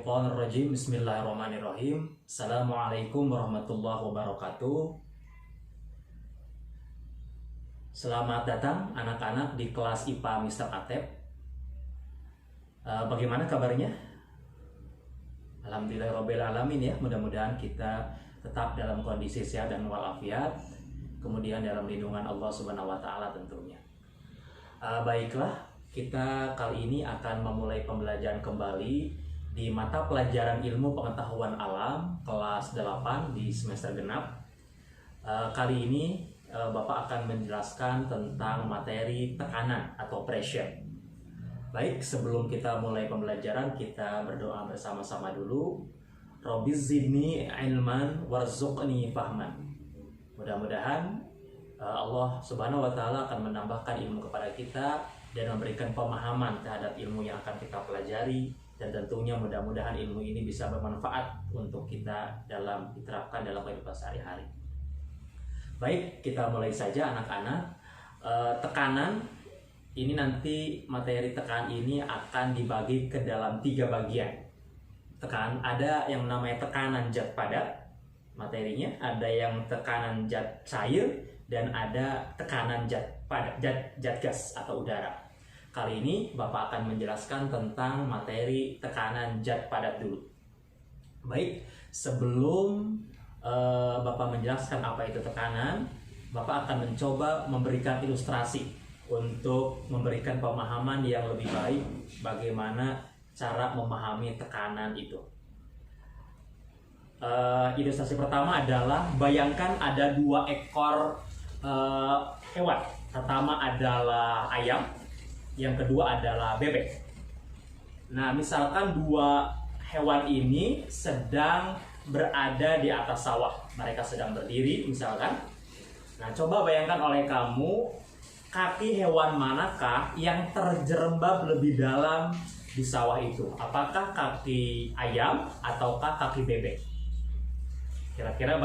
Minasyaitonirrajim. Bismillahirrahmanirrahim. Assalamualaikum warahmatullahi wabarakatuh. Selamat datang anak-anak di kelas IPA Mr. Atep. Bagaimana kabarnya? Alhamdulillahirabbil alamin ya. Mudah-mudahan kita tetap dalam kondisi sehat dan walafiat. Kemudian dalam lindungan Allah Subhanahu wa taala tentunya. Baiklah, kita kali ini akan memulai pembelajaran kembali di mata pelajaran ilmu pengetahuan alam kelas 8 di semester genap. Kali ini Bapak akan menjelaskan tentang materi tekanan atau pressure. Baik, sebelum kita mulai pembelajaran, kita berdoa bersama-sama dulu. Robbiz zidni ilman warzuqni fahman. Mudah-mudahan Allah Subhanahu wa taala akan menambahkan ilmu kepada kita dan memberikan pemahaman terhadap ilmu yang akan kita pelajari, dan tentunya mudah-mudahan ilmu ini bisa bermanfaat untuk kita diterapkan dalam kehidupan sehari-hari. Baik, kita mulai saja anak-anak. Tekanan ini nanti materi tekanan ini akan dibagi ke dalam 3 bagian. Ada yang namanya tekanan zat padat materinya, ada yang tekanan zat cair, dan ada tekanan zat gas atau udara. Kali ini Bapak akan menjelaskan tentang materi tekanan zat padat dulu. Baik, sebelum Bapak menjelaskan apa itu tekanan, Bapak akan mencoba memberikan ilustrasi untuk memberikan pemahaman yang lebih baik bagaimana cara memahami tekanan itu. Ilustrasi pertama adalah bayangkan ada 2 ekor hewan. Pertama adalah ayam, yang kedua adalah bebek. Nah, misalkan 2 hewan ini sedang berada di atas sawah. Mereka sedang berdiri misalkan. Nah, coba bayangkan oleh kamu, kaki hewan manakah yang terjerembab lebih dalam di sawah itu? Apakah kaki ayam ataukah kaki bebek? Kira-kira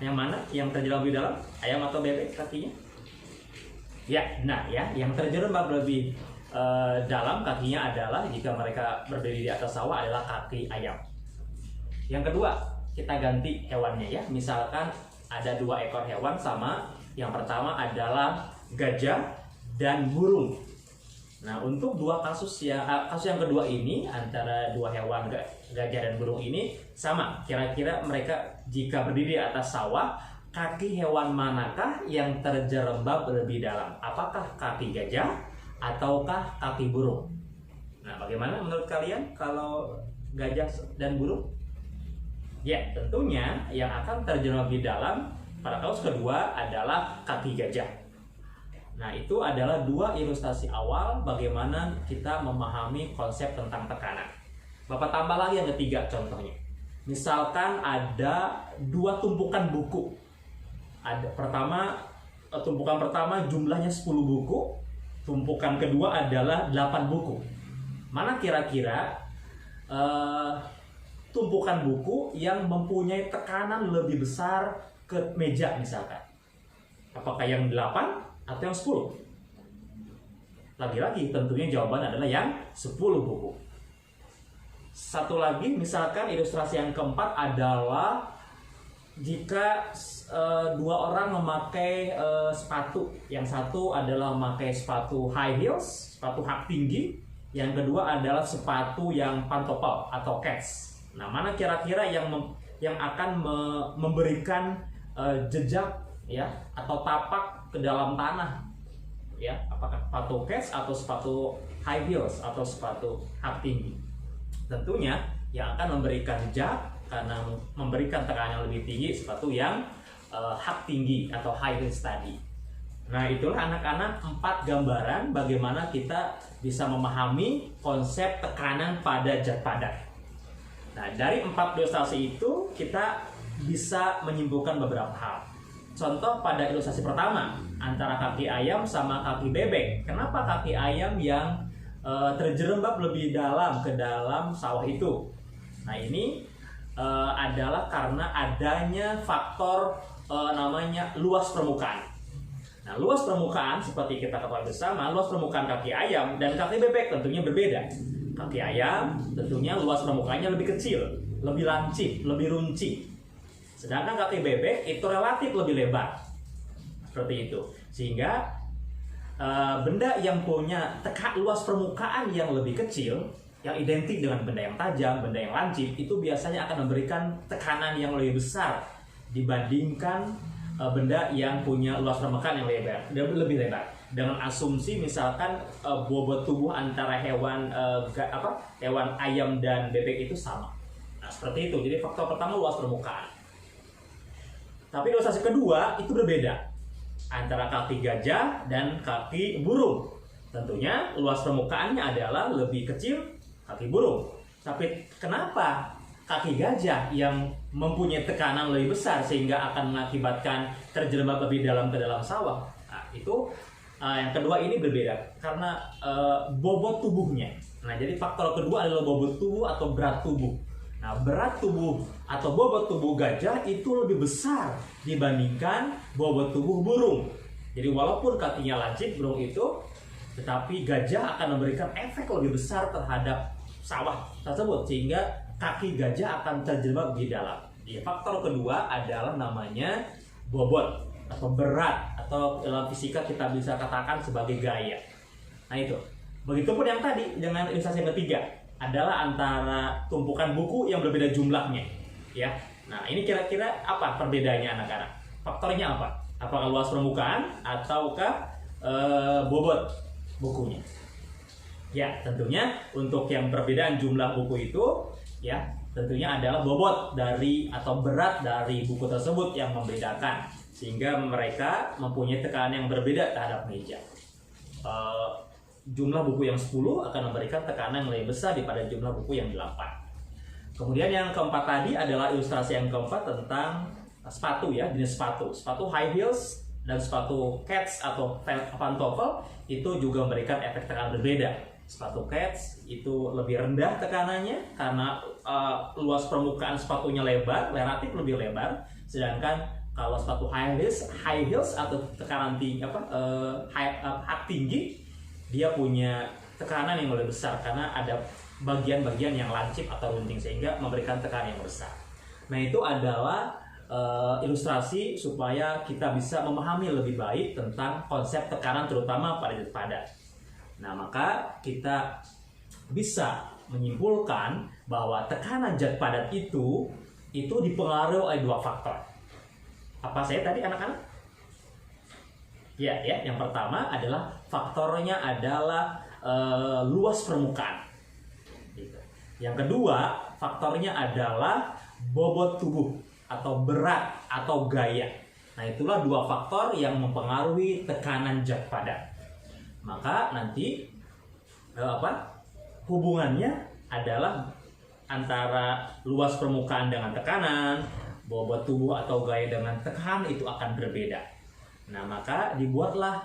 yang mana yang terjerembab lebih dalam? Ayam atau bebek kakinya? Ya, nah ya, yang terjerembab lebih dalam kakinya adalah jika mereka berdiri di atas sawah adalah kaki ayam. Yang kedua, kita ganti hewannya ya. Misalkan ada 2 ekor hewan sama. Yang pertama adalah gajah dan burung. Nah, untuk kasus yang kedua ini antara 2 hewan gajah dan burung ini sama. Kira-kira mereka jika berdiri di atas sawah, kaki hewan manakah yang terjerembab lebih dalam? Apakah kaki gajah ataukah kaki burung? Nah, bagaimana menurut kalian kalau gajah dan burung? Ya, tentunya yang akan terjerembab lebih dalam pada kasus kedua adalah kaki gajah. Nah, itu adalah 2 ilustrasi awal bagaimana kita memahami konsep tentang tekanan. Bapak tambah lagi yang ketiga contohnya. Misalkan ada 2 tumpukan buku. Tumpukan pertama jumlahnya 10 buku. Tumpukan kedua adalah 8 buku. Mana kira-kira tumpukan buku yang mempunyai tekanan lebih besar ke meja misalkan? Apakah yang 8 atau yang 10? Lagi-lagi tentunya jawaban adalah yang 10 buku. Satu lagi, misalkan ilustrasi yang keempat adalah jika 2 orang memakai sepatu. Yang satu adalah memakai sepatu high heels, sepatu hak tinggi. Yang kedua adalah sepatu yang pantopel atau cats. Nah, mana kira-kira yang akan memberikan jejak ya atau tapak ke dalam tanah? Ya, apakah sepatu cats atau sepatu high heels atau sepatu hak tinggi? Tentunya yang akan memberikan jejak karena memberikan tekanan yang lebih tinggi sepatu yang hak tinggi atau high heels tadi. Nah, itulah anak-anak 4 gambaran bagaimana kita bisa memahami konsep tekanan pada zat padat. Nah, dari 4 ilustrasi itu kita bisa menyimpulkan beberapa hal. Contoh pada ilustrasi pertama antara kaki ayam sama kaki bebek. Kenapa kaki ayam yang terjerembab lebih dalam ke dalam sawah itu? Nah, ini adalah karena adanya faktor namanya luas permukaan. Nah, luas permukaan seperti kita ketahui bersama, luas permukaan kaki ayam dan kaki bebek tentunya berbeda. Kaki ayam tentunya luas permukaannya lebih kecil, lebih lancip, lebih runcing. Sedangkan kaki bebek itu relatif lebih lebar. Seperti itu. Sehingga benda yang punya luas permukaan yang lebih kecil, yang identik dengan benda yang tajam, benda yang lancip, itu biasanya akan memberikan tekanan yang lebih besar dibandingkan benda yang punya luas permukaan yang lebih lebar. Dengan asumsi misalkan bobot tubuh antara hewan ayam dan bebek itu sama. Nah, seperti itu. Jadi faktor pertama luas permukaan. Tapi ilustrasi kedua itu berbeda antara kaki gajah dan kaki burung. Tentunya luas permukaannya adalah lebih kecil kaki burung. Tapi kenapa kaki gajah yang mempunyai tekanan lebih besar sehingga akan mengakibatkan terjerembab lebih dalam ke dalam sawah? Nah, itu yang kedua ini berbeda karena bobot tubuhnya. Nah, jadi faktor kedua adalah bobot tubuh atau berat tubuh. Nah, berat tubuh atau bobot tubuh gajah itu lebih besar dibandingkan bobot tubuh burung. Jadi walaupun kakinya lancip burung itu, tetapi gajah akan memberikan efek lebih besar terhadap sawah tersebut sehingga kaki gajah akan terjerembab di dalam. Jadi faktor kedua adalah namanya bobot atau berat, atau dalam fisika kita bisa katakan sebagai gaya. Nah itu. Begitupun yang tadi dengan ilustrasi yang ketiga adalah antara tumpukan buku yang berbeda jumlahnya, ya. Nah ini kira-kira apa perbedaannya anak-anak? Faktornya apa? Apakah luas permukaan ataukah bobot bukunya? Ya tentunya untuk yang perbedaan jumlah buku itu, ya tentunya adalah bobot dari atau berat dari buku tersebut yang membedakan, sehingga mereka mempunyai tekanan yang berbeda terhadap meja. Jumlah buku yang 10 akan memberikan tekanan yang lebih besar daripada jumlah buku yang 8. Kemudian yang keempat tadi adalah ilustrasi yang keempat tentang sepatu, ya, jenis sepatu. Sepatu high heels dan sepatu cats atau pantofel itu juga memberikan efek tekanan berbeda. Sepatu cats itu lebih rendah tekanannya karena luas permukaan sepatunya lebar, relatif lebih lebar. Sedangkan kalau sepatu high heels atau tekanan tinggi tinggi, dia punya tekanan yang lebih besar karena ada bagian-bagian yang lancip atau runting sehingga memberikan tekanan yang besar. Nah itu adalah ilustrasi supaya kita bisa memahami lebih baik tentang konsep tekanan terutama pada zat padat. Nah maka kita bisa menyimpulkan bahwa tekanan zat padat itu dipengaruhi oleh dua faktor. Apa saya tadi anak-anak? Ya, yang pertama adalah faktornya adalah luas permukaan. Gitu. Yang kedua faktornya adalah bobot tubuh atau berat atau gaya. Nah itulah dua faktor yang mempengaruhi tekanan zat padat. Maka nanti hubungannya adalah antara luas permukaan dengan tekanan, bobot tubuh atau gaya dengan tekanan itu akan berbeda. Nah maka dibuatlah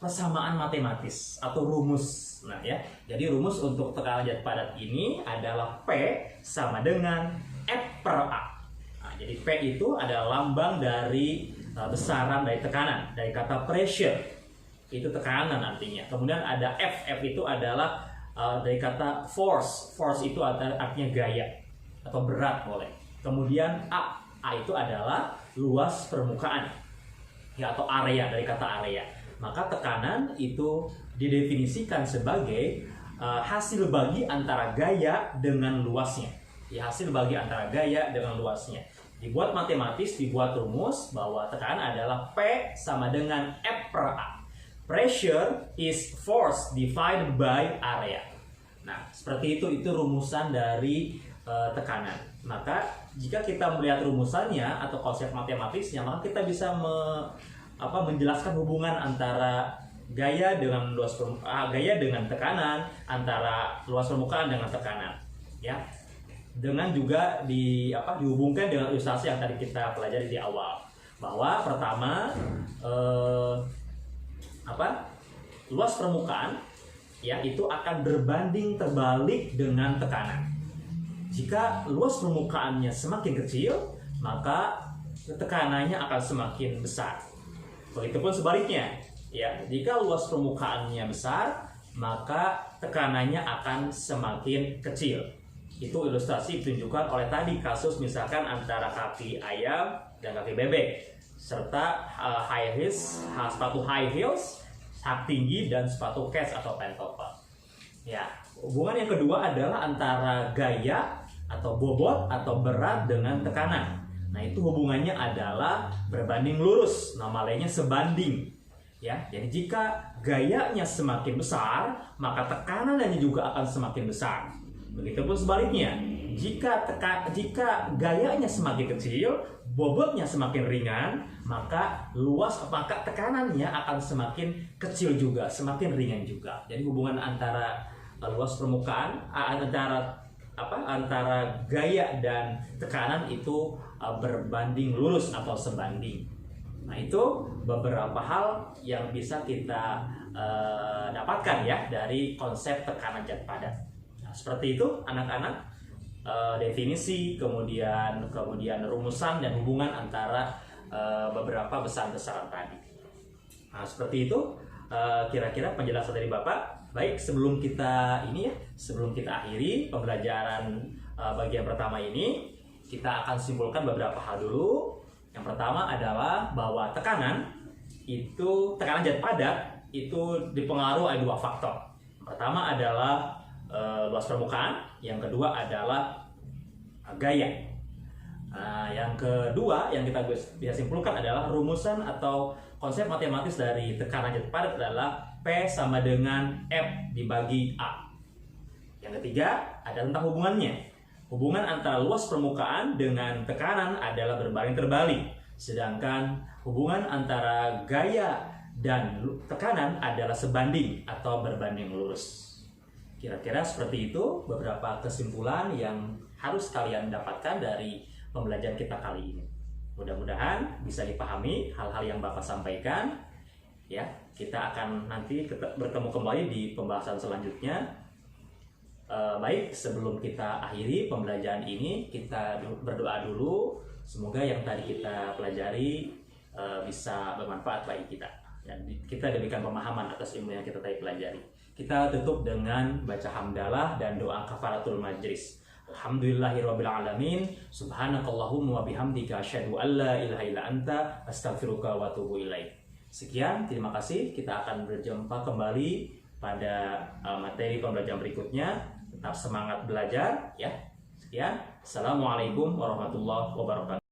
persamaan matematis atau rumus. Nah ya, jadi rumus untuk tekanan zat padat ini adalah P sama dengan F per A. Nah, jadi P itu adalah lambang dari besaran dari tekanan, dari kata pressure itu tekanan artinya. Kemudian ada F itu adalah dari kata force itu artinya gaya atau berat boleh. Kemudian A itu adalah luas permukaan, ya, atau area dari kata area. Maka tekanan itu didefinisikan sebagai hasil bagi antara gaya dengan luasnya. Ya, hasil bagi antara gaya dengan luasnya. Dibuat matematis, dibuat rumus bahwa tekanan adalah P sama dengan F per A. Pressure is force divided by area. Nah, seperti itu rumusan dari tekanan. Maka jika kita melihat rumusannya atau konsep matematisnya, maka kita bisa menjelaskan hubungan antara gaya dengan gaya dengan tekanan, antara luas permukaan dengan tekanan, ya. Dengan juga dihubungkan dengan ilustrasi yang tadi kita pelajari di awal, bahwa pertama luas permukaan, ya, itu akan berbanding terbalik dengan tekanan. Jika luas permukaannya semakin kecil, maka tekanannya akan semakin besar. Begitupun sebaliknya, ya, jika luas permukaannya besar, maka tekanannya akan semakin kecil. Itu ilustrasi ditunjukkan oleh tadi kasus misalkan antara kaki ayam dan kaki bebek, serta sepatu high heels, hak tinggi, dan sepatu cats atau pantofel. Ya, hubungan yang kedua adalah antara gaya atau bobot atau berat dengan tekanan. Nah, itu hubungannya adalah berbanding lurus, nama lainnya sebanding. Ya, jadi jika gayanya semakin besar, maka tekanannya juga akan semakin besar. Begitupun sebaliknya, jika gayanya semakin kecil, bobotnya semakin ringan, maka tekanannya akan semakin kecil juga, semakin ringan juga. Jadi hubungan antara luas permukaan antara gaya dan tekanan itu berbanding lurus atau sebanding. Nah, itu beberapa hal yang bisa kita dapatkan ya dari konsep tekanan zat padat. Nah, seperti itu anak-anak, definisi, kemudian rumusan dan hubungan antara beberapa besaran-besaran tadi. Nah, seperti itu kira-kira penjelasan dari Bapak. Baik, sebelum kita akhiri pembelajaran bagian pertama ini, kita akan simpulkan beberapa hal dulu. Yang pertama adalah bahwa tekanan zat padat itu dipengaruhi oleh dua faktor. Yang pertama adalah luas permukaan, yang kedua adalah gaya. Yang kedua yang kita bisa simpulkan adalah rumusan atau konsep matematis dari tekanan zat padat adalah P sama dengan F dibagi A. Yang ketiga ada tentang hubungannya. Hubungan antara luas permukaan dengan tekanan adalah berbanding terbalik, sedangkan hubungan antara gaya dan tekanan adalah sebanding atau berbanding lurus. Kira-kira seperti itu beberapa kesimpulan yang harus kalian dapatkan dari pembelajaran kita kali ini. Mudah-mudahan bisa dipahami hal-hal yang Bapak sampaikan. Ya, kita akan nanti bertemu kembali di pembahasan selanjutnya. Baik, sebelum kita akhiri pembelajaran ini, kita berdoa dulu. Semoga yang tadi kita pelajari bisa bermanfaat bagi kita dan kita diberikan pemahaman atas ilmu yang kita tadi pelajari. Kita tutup dengan baca hamdalah dan doa kafaratul majlis. Alhamdulillahirabbil alamin. Subhanakallahumma wa bihamdika asyhadu an la ilaha illa anta astaghfiruka wa atubu ilaik. Sekian, terima kasih. Kita akan berjumpa kembali pada materi pembelajaran berikutnya. Tetap semangat belajar ya. Sekian. Assalamualaikum warahmatullahi wabarakatuh.